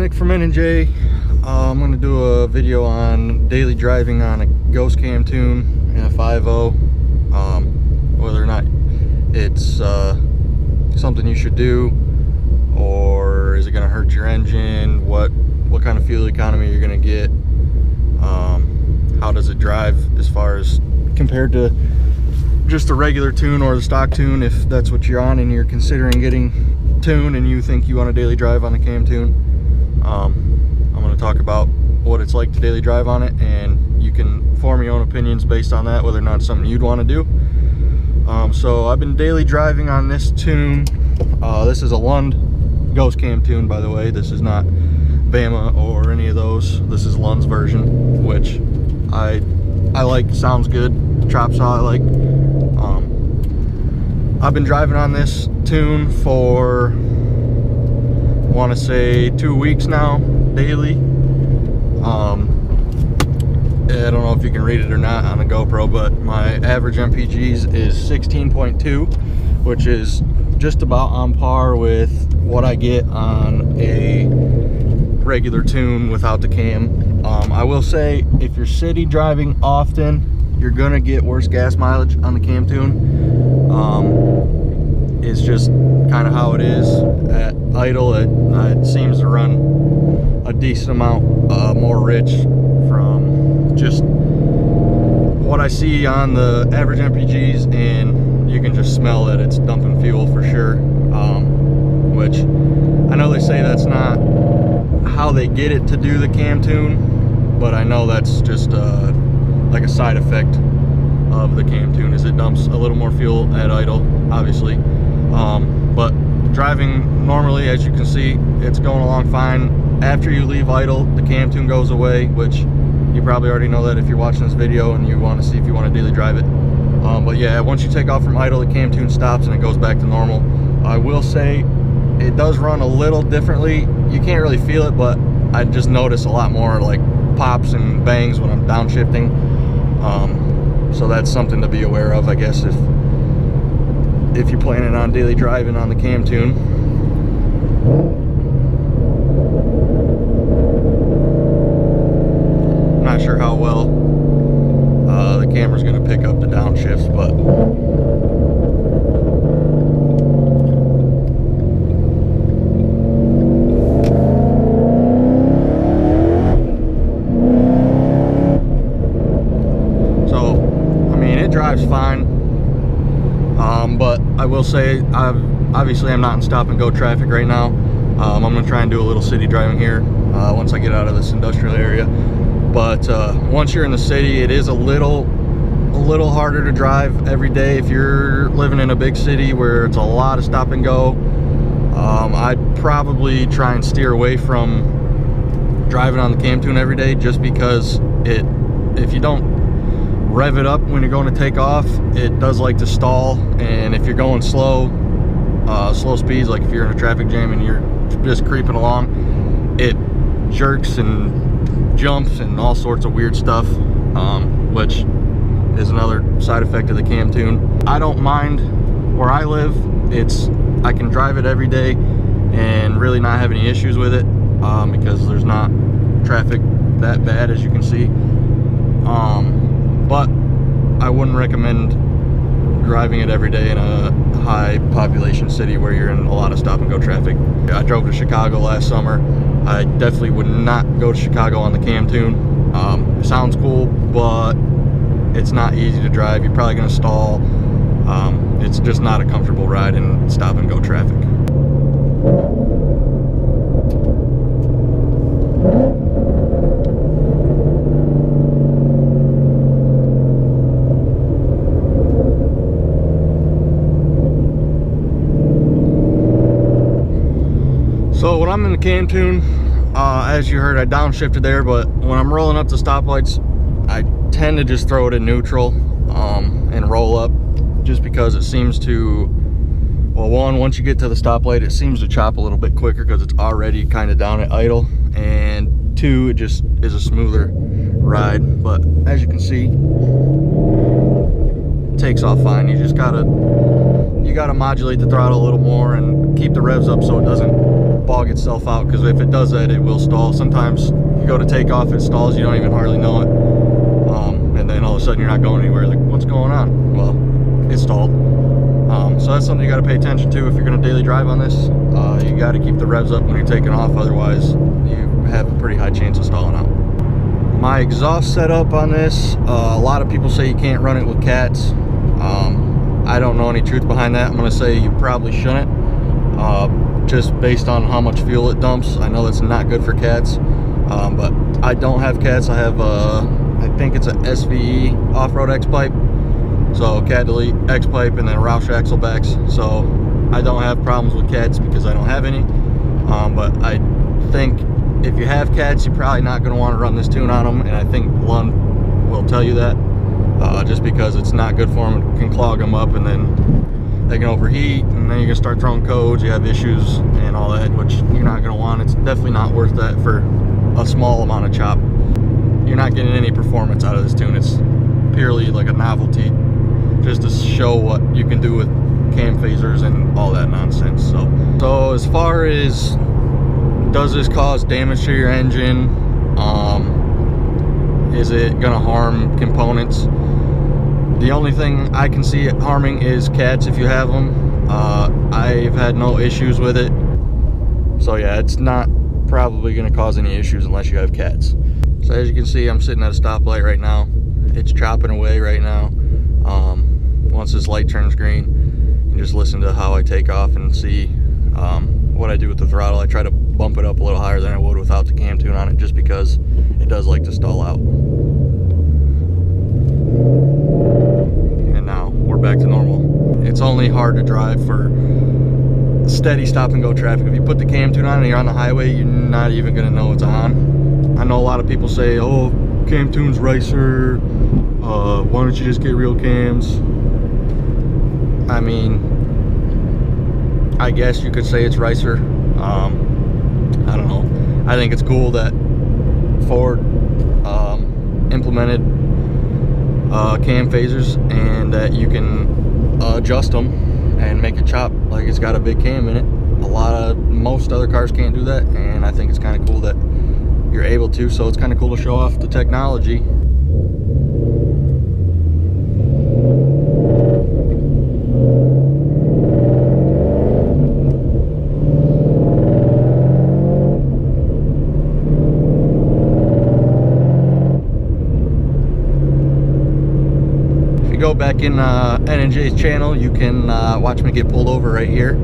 Nick from N&J. I'm going to do a video on daily driving on a ghost cam tune in a 5.0. Whether or not it's something you should do, or is it going to hurt your engine, what kind of fuel economy you're going to get, how does it drive as far as compared to just a regular tune or the stock tune, if that's what you're on and you're considering getting tune and you think you want to daily drive on a cam tune. I'm going to talk about what it's like to daily drive on it, and you can form your own opinions based on that, whether or not it's something you'd want to do. So I've been daily driving on this tune. This is a Lund ghost cam tune, by the way. This is not Bama or any of those. This is Lund's version, which I like. Sounds good. Chop saw I like. I've been driving on this tune for, I want to say, 2 weeks now, daily. I don't know if you can read it or not on the GoPro, but my average MPGs is 16.2, which is just about on par with what I get on a regular tune without the cam. I will say, if you're city driving often, you're gonna get worse gas mileage on the cam tune. It's just kind of how it is. At idle, it seems to run a decent amount more rich from just what I see on the average MPGs, and you can just smell that it's dumping fuel for sure. Which I know they say that's not how they get it to do the cam tune, but I know that's just like a side effect of the cam tune, is it dumps a little more fuel at idle, obviously. But driving normally, as you can see, it's going along fine. After you leave idle, the cam tune goes away, which you probably already know that if you're watching this video and you want to see if you want to daily drive it. But yeah, once you take off from idle, the cam tune stops and it goes back to normal. I will say it does run a little differently. You can't really feel it, but I just notice a lot more like pops and bangs when I'm downshifting. So that's something to be aware of, I guess, if you're planning on daily driving on the cam tune. I'm not sure how well the camera's going to pick up the downshifts, but drives fine. But I will say, I'm not in stop and go traffic right now. I'm gonna try and do a little city driving here once I get out of this industrial area. But once you're in the city, it is a little harder to drive every day. If you're living in a big city where it's a lot of stop and go, I'd probably try and steer away from driving on the cam tune every day, just because if you don't rev it up when you're going to take off, it does like to stall. And if you're going slow speeds, like if you're in a traffic jam and you're just creeping along, it jerks and jumps and all sorts of weird stuff, which is another side effect of the cam tune. I don't mind where I live. I can drive it every day and really not have any issues with it, because there's not traffic that bad, as you can see. But I wouldn't recommend driving it every day in a high population city where you're in a lot of stop and go traffic. I drove to Chicago last summer. I definitely would not go to Chicago on the cam tune. It sounds cool, but it's not easy to drive. You're probably going to stall. It's just not a comfortable ride in stop and go traffic. So when I'm in the cam tune, as you heard, I downshifted there, but when I'm rolling up the stoplights, I tend to just throw it in neutral and roll up, just because it seems to, well, once you get to the stoplight, it seems to chop a little bit quicker because it's already kind of down at idle, and two, it just is a smoother ride. But as you can see, it takes off fine. You just gotta modulate the throttle a little more and keep the revs up so it doesn't bog itself out, because if it does that, it will stall. Sometimes you go to take off, it stalls, you don't even hardly know it, and then all of a sudden you're not going anywhere. Like, what's going on? Well, it stalled. So that's something you got to pay attention to if you're going to daily drive on this. You got to keep the revs up when you're taking off, otherwise you have a pretty high chance of stalling out. My exhaust setup on this, a lot of people say you can't run it with cats. I don't know any truth behind that. I'm going to say you probably shouldn't, just based on how much fuel it dumps. I know that's not good for cats, but I don't have cats. I have I think it's a SVE off-road X-pipe. So cat delete, X-pipe, and then Roush axle backs. So I don't have problems with cats because I don't have any. But I think if you have cats, you're probably not going to want to run this tune on them, and I think Lund will tell you that, just because it's not good for them. It can clog them up, and then they can overheat, and then you're going to start throwing codes, you have issues and all that, which you're not going to want. It's definitely not worth that for a small amount of chop. You're not getting any performance out of this tune. It's purely like a novelty, just to show what you can do with cam phasers and all that nonsense. So as far as does this cause damage to your engine, is it gonna harm components? The only thing I can see it harming is cats if you have them. I've had no issues with it, so yeah, it's not probably gonna cause any issues unless you have cats. So as you can see, I'm sitting at a stoplight right now. It's chopping away right now. Once this light turns green, you just listen to how I take off and see what I do with the throttle. I try to bump it up a little higher than I would without the cam tune on it, just because it does like to stall out. And now we're back to normal. It's only hard to drive for steady stop and go traffic. If you put the cam tune on and you're on the highway, you're not even gonna know it's on. I know a lot of people say, oh, cam tune's ricer, why don't you just get real cams? I mean, I guess you could say it's ricer. I don't know. I think it's cool that Ford implemented cam phasers, and that you can adjust them and make it chop like it's got a big cam in it. Most other cars can't do that, and I think it's kind of cool that you're able to. So it's kind of cool to show off the technology. Go back in N&J's channel, you can watch me get pulled over right here,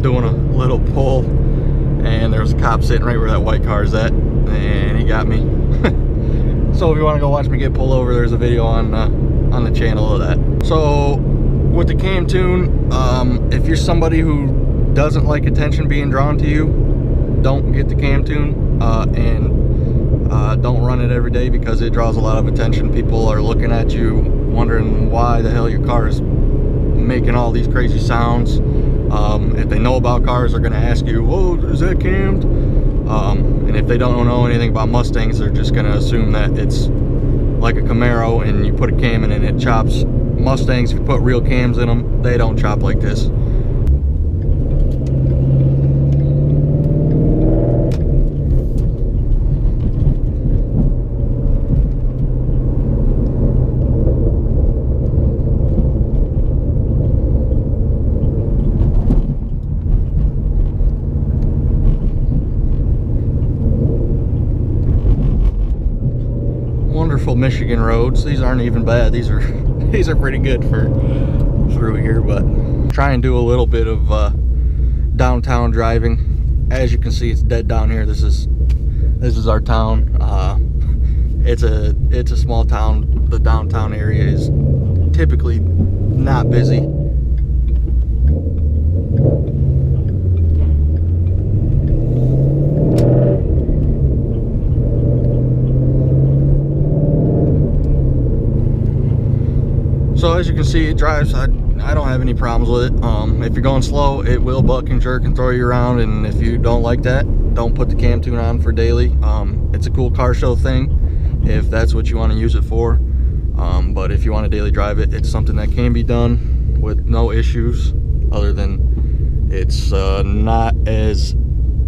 doing a little pull, and there was a cop sitting right where that white car is at, and he got me. So if you want to go watch me get pulled over, there's a video on the channel of that. So with the cam tune, if you're somebody who doesn't like attention being drawn to you, don't get the cam tune, and don't run it every day, because it draws a lot of attention. People are looking at you wondering why the hell your car is making all these crazy sounds. If they know about cars, they're going to ask you, whoa, is that cammed? And if they don't know anything about Mustangs, they're just going to assume that it's like a Camaro and you put a cam in and it chops. Mustangs, if you put real cams in them, they don't chop like this. Wonderful Michigan roads. These aren't even bad. These are pretty good for through here, but try and do a little bit of downtown driving. As you can see, it's dead down here. This is our town. It's a small town. The downtown area is typically not busy. So as you can see, it drives. I don't have any problems with it. If you're going slow, it will buck and jerk and throw you around, and if you don't like that, don't put the cam tune on for daily. It's a cool car show thing if that's what you want to use it for, but if you want to daily drive it, it's something that can be done with no issues, other than It's not as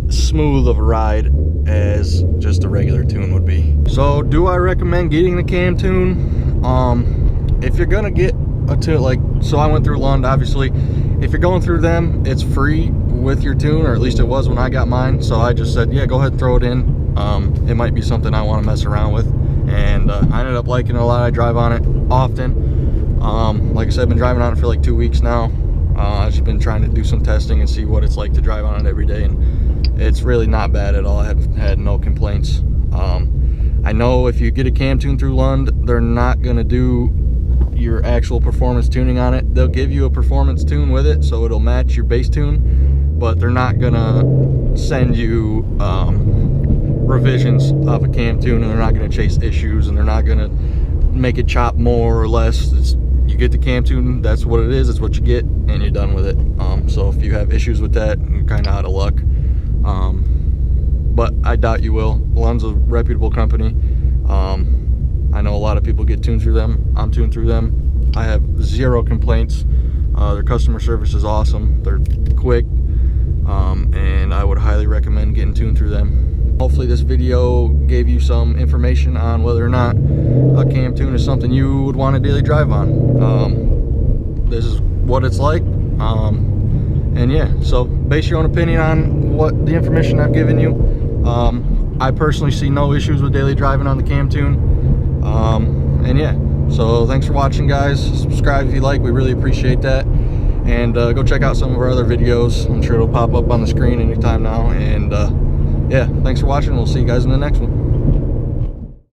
smooth of a ride as just a regular tune would be. So do I recommend getting the cam tune? If you're gonna get a tune, like, so I went through Lund, obviously. If you're going through them, it's free with your tune, or at least it was when I got mine. So I just said, yeah, go ahead and throw it in. It might be something I want to mess around with, and I ended up liking it a lot. I drive on it often. Like I said, I've been driving on it for like 2 weeks now. I've just been trying to do some testing and see what it's like to drive on it every day, and it's really not bad at all. I have had no complaints. I know if you get a cam tune through Lund, they're not going to do your actual performance tuning on it. They'll give you a performance tune with it, so it'll match your base tune, but they're not going to send you revisions of a cam tune, and they're not going to chase issues, and they're not going to make it chop more or less. You get the cam tune, that's what it is, it's what you get, and you're done with it. So if you have issues with that, you're kind of out of luck. But I doubt you will. Lund's a reputable company. I know a lot of people get tuned through them. I'm tuned through them. I have zero complaints. Their customer service is awesome. They're quick, and I would highly recommend getting tuned through them. Hopefully this video gave you some information on whether or not a cam tune is something you would want to daily drive on. This is what it's like, and yeah, so base your own opinion on what the information I've given you. I personally see no issues with daily driving on the cam tune, and yeah, so thanks for watching, guys. Subscribe if you like, we really appreciate that, and go check out some of our other videos. I'm sure it'll pop up on the screen anytime now, and yeah, thanks for watching. We'll see you guys in the next one.